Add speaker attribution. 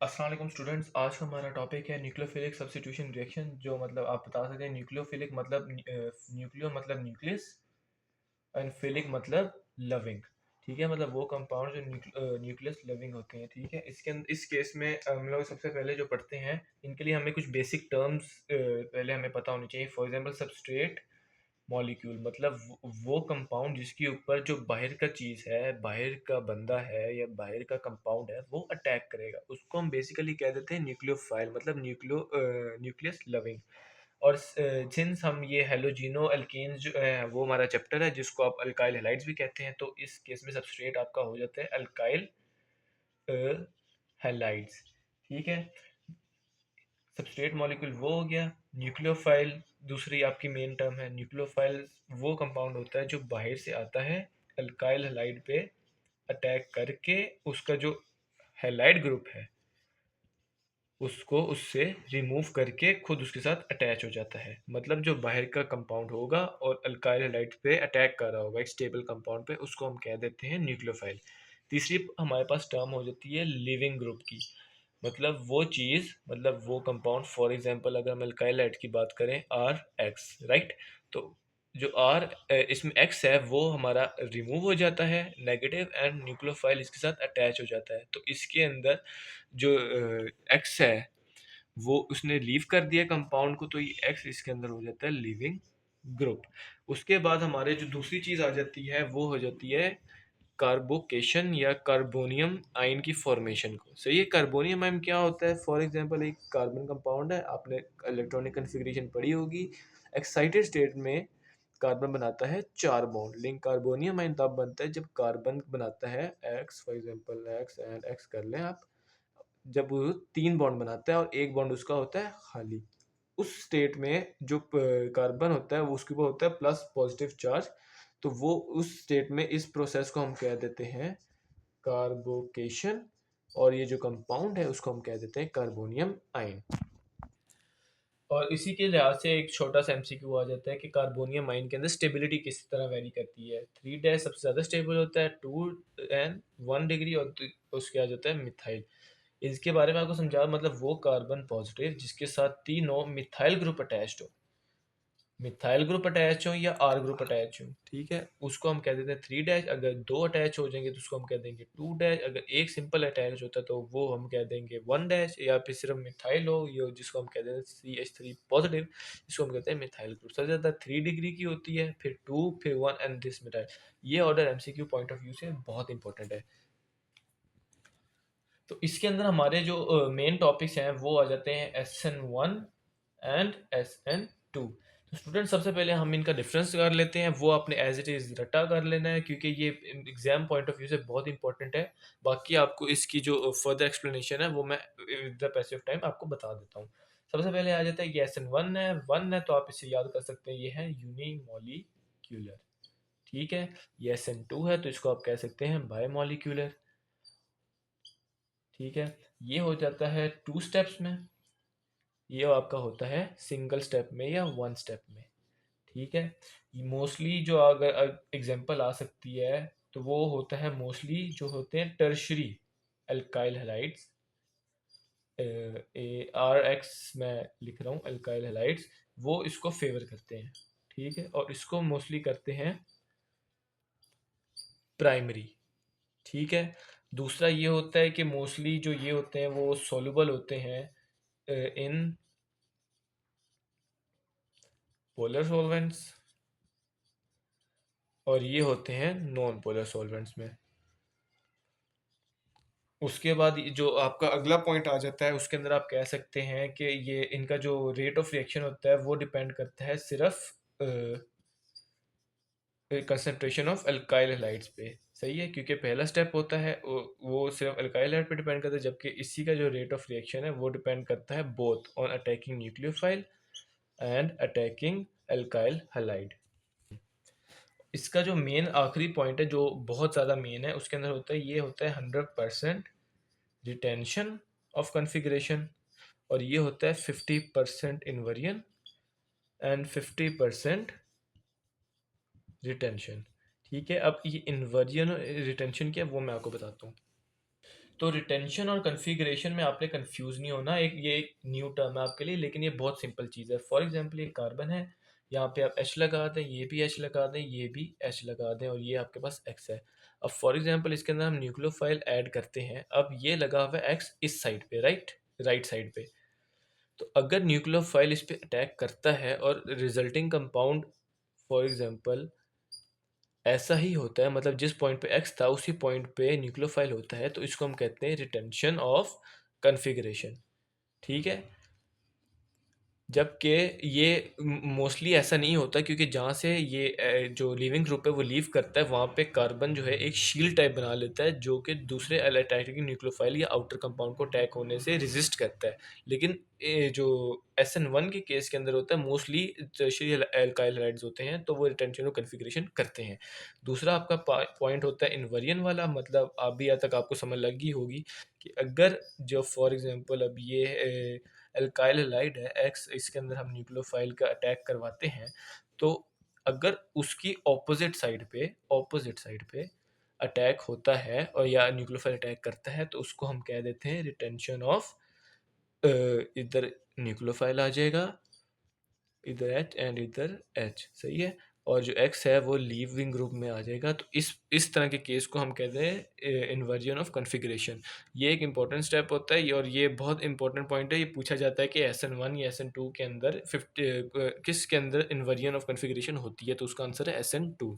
Speaker 1: अस्सलाम वालेकुम स्टूडेंट्स। आज का हमारा टॉपिक है न्यूक्लियोफिलिक सब्स्टिट्यूशन रिएक्शन। जो मतलब आप बता सकते हैं न्यूक्लियोफिलिक मतलब न्यूक्लियो मतलब न्यूक्लियस एंड फिलिक मतलब लविंग। ठीक है, मतलब वो कंपाउंड जो न्यूक्लियस लविंग होते हैं। ठीक है, इस केस में हम लोग सबसे पहले जो पढ़ते हैं इनके लिए हमें कुछ बेसिक टर्म्स पहले हमें पता होनी चाहिए। फॉर एग्जांपल सबस्ट्रेट मॉलिक्यूल मतलब वो कंपाउंड जिसके ऊपर जो बाहर का चीज़ है, बाहर का बंदा है या बाहर का कंपाउंड है वो अटैक करेगा, उसको हम बेसिकली कह देते हैं न्यूक्लियोफाइल मतलब न्यूक्लियस लविंग। और सिंस हम ये हेलोजिनो अल्केन्स जो है वो हमारा चैप्टर है जिसको आप अल्काइल हैलाइड्स भी कहते हैं, तो इस केस में सबस्ट्रेट आपका हो जाता है अल्काइल हैलाइड्स। ठीक है, सबस्ट्रेट मॉलिक्यूल वो हो गया। न्यूक्लियोफाइल दूसरी आपकी मेन टर्म है। न्यूक्लियोफाइल वो कंपाउंड होता है जो बाहर से आता है अल्काइल हैलाइड पे अटैक करके उसका जो हैलाइड ग्रुप है उसको उससे रिमूव करके खुद उसके साथ अटैच हो जाता है। मतलब जो बाहर का कंपाउंड होगा और अल्काइल हैलाइड पे अटैक कर रहा होगा एक स्टेबल कंपाउंड पे, उसको हम कह देते हैं न्यूक्लियोफाइल। तीसरी हमारे पास टर्म हो जाती है लिविंग ग्रुप की। मतलब वो चीज़ मतलब वो कंपाउंड, फॉर एग्जांपल अगर हम अल्काइल हैलाइड की बात करें आर एक्स, राइट। तो जो आर इसमें एक्स है वो हमारा रिमूव हो जाता है नेगेटिव एंड न्यूक्लियोफाइल इसके साथ अटैच हो जाता है। तो इसके अंदर जो एक्स है वो उसने लीव कर दिया कंपाउंड को, तो ये एक्स इसके अंदर हो जाता है लिविंग ग्रुप। उसके बाद हमारे जो दूसरी चीज़ आ जाती है वो हो जाती है कार्बोकेशन या कार्बोनियम आयन की फॉर्मेशन को। सही है, कार्बोनियम आयन क्या होता है? फॉर एग्जांपल एक कार्बन कंपाउंड है, आपने इलेक्ट्रॉनिक कन्फिग्रेशन पढ़ी होगी। एक्साइटेड स्टेट में कार्बन बनाता है 4 बॉन्ड, लेकिन कार्बोनियम आयन तब बनता है जब कार्बन बनाता है x, for example x and x कर लें आप। जब वो 3 बॉन्ड बनाता है और एक बॉन्ड उसका होता है खाली, उस स्टेट में जो कार्बन होता है वो उसके ऊपर होता है प्लस पॉजिटिव चार्ज। तो वो उस स्टेट में इस प्रोसेस को हम कह देते हैं कार्बोकेशन, और ये जो कंपाउंड है उसको हम कह देते हैं कार्बोनियम आयन। और इसी के लिहाज से एक छोटा सा एमसीक्यू आ जाता है कि कार्बोनियम आयन के अंदर स्टेबिलिटी किस तरह वेरी करती है। 3 डैश सबसे ज़्यादा स्टेबल होता है, 2 एंड 1 डिग्री, और उसके आ जाता है मिथाइल। इसके बारे में आपको समझा, मतलब वो कार्बन पॉजिटिव जिसके साथ तीनों मिथाइल ग्रुप अटैच्ड हो, मिथाइल ग्रुप अटैच हो या आर ग्रुप अटैच हो, ठीक है, उसको हम कह देते हैं 3 डैश। अगर 2 अटैच हो जाएंगे तो उसको हम कह देंगे 2 डैश। अगर एक सिंपल अटैच होता है तो वो हम कह देंगे 1 डैश। या फिर सिर्फ मिथाइल हो ये जिसको हम कह देते हैं CH3 पॉजिटिव, इसको हम कहते हैं मिथाइल ग्रुप। सबसे ज़्यादा 3 डिग्री की होती है, फिर 2, फिर 1 एंड दिस मिथाइल। ये order MCQ point of view से बहुत इंपॉर्टेंट है। तो इसके अंदर हमारे जो मेन टॉपिक्स हैं वो आ जाते हैं SN1 एंड SN2। तो स्टूडेंट सबसे पहले हम इनका डिफरेंस कर लेते हैं, वो आपने एज इट इज़ रटा कर लेना है क्योंकि ये एग्जाम पॉइंट ऑफ व्यू से बहुत इंपॉर्टेंट है। बाकी आपको इसकी जो फर्दर एक्सप्लेनेशन है वो मैं with the passage of time आपको बता देता हूँ। सबसे पहले आ जाता है ये SN1 है तो आप इसे याद कर सकते हैं, ये है यूनिमोलिक्यूलर। ठीक है, ये SN2 है तो इसको आप कह सकते हैं बायोमोलिक्यूलर। ठीक है, ये हो जाता है 2 स्टेप्स में, ये आपका होता है सिंगल स्टेप में या 1 स्टेप में। ठीक है, मोस्टली जो अगर एग्जांपल आ सकती है तो वो होता है मोस्टली जो होते हैं tertiary alkyl halides. R X मैं लिख रहा हूँ अल्काइल हैलाइड्स, वो इसको फेवर करते हैं। ठीक है, और इसको मोस्टली करते हैं प्राइमरी। ठीक है, दूसरा ये होता है कि मोस्टली जो ये होते हैं वो सोलुबल होते हैं इन पोलर सॉल्वेंट्स, और ये होते हैं नॉन पोलर सॉल्वेंट्स में। उसके बाद जो आपका अगला पॉइंट आ जाता है उसके अंदर आप कह सकते हैं कि ये इनका जो रेट ऑफ रिएक्शन होता है वो डिपेंड करता है सिर्फ कंसंट्रेशन ऑफ अल्काइल हैलाइड्स पे। सही है, क्योंकि पहला स्टेप होता है वो सिर्फ अल्काइल हैलाइड पे डिपेंड करता है, जबकि इसी का जो रेट ऑफ रिएक्शन है वो डिपेंड करता है both on attacking nucleophile and attacking alkyl halide. इसका जो मेन आखिरी पॉइंट है जो बहुत ज़्यादा मेन है उसके अंदर होता है, ये होता है 100% रिटेंशन ऑफ कॉन्फ़िगरेशन, और ये होता है 50% इन्वर्जन एंड 50% रिटेंशन। ठीक है, अब ये इन्वर्जन रिटेंशन क्या है वो मैं आपको बताता हूँ। तो रिटेंशन और कॉन्फ़िगरेशन में आपने कंफ्यूज नहीं होना, ये एक न्यू टर्म है आपके लिए, लेकिन ये बहुत सिंपल चीज़ है। फॉर एग्जांपल ये कार्बन है, यहाँ पे आप H लगा दें, ये भी H लगा दें, ये भी H लगा दें, और ये आपके पास X है। अब फॉर एग्जांपल इसके अंदर हम न्यूक्लियोफाइल ऐड करते हैं, अब ये लगा हुआ है X इस साइड पे, राइट साइड पे। तो अगर न्यूक्लियोफाइल इस पे अटैक करता है और रिजल्टिंग कंपाउंड फॉर एग्जांपल ऐसा ही होता है, मतलब जिस पॉइंट पे एक्स था उसी पॉइंट पे न्यूक्लियोफाइल होता है, तो इसको हम कहते हैं रिटेंशन ऑफ कॉन्फ़िगरेशन। ठीक है। जबकि ये मोस्टली ऐसा नहीं होता, क्योंकि जहाँ से ये जो लीविंग ग्रुप है वो लीव करता है, वहाँ पे कार्बन जो है एक शील्ड टाइप बना लेता है, जो कि दूसरे अटैकिंग न्यूक्लियोफाइल या आउटर कंपाउंड को अटैक होने से रेजिस्ट करता है। लेकिन जो SN1 के केस के अंदर होता है, मोस्टली टर्शियरी एल्काइल हाइड्राइड्स होते हैं, तो वो रिटेंशन और कन्फिग्रेशन करते हैं। दूसरा आपका पॉइंट होता है इन्वर्जन वाला, मतलब अभी तक आपको समझ लग गई होगी कि अगर जो फॉर एग्जांपल अब ये एल्काइल हैलाइड है एक्स, इसके अंदर हम न्यूक्लियोफाइल का अटैक करवाते हैं, तो अगर उसकी ऑपोजिट साइड पे अटैक होता है और या न्यूक्लियोफाइल अटैक करता है, तो उसको हम कह देते हैं रिटेंशन ऑफ, इधर न्यूक्लियोफाइल आ जाएगा, इधर एच एंड इधर एच, सही है। और जो एक्स है वो लीविंग ग्रुप में आ जाएगा। तो इस तरह के केस को हम कहते हैं इन्वर्जन ऑफ कॉन्फ़िगरेशन। ये एक इंपॉर्टेंट स्टेप होता है और ये बहुत इंपॉर्टेंट पॉइंट है। ये पूछा जाता है कि SN1 या SN2 के अंदर 50 किस के अंदर इन्वर्जन ऑफ कॉन्फ़िगरेशन होती है, तो उसका आंसर है SN2।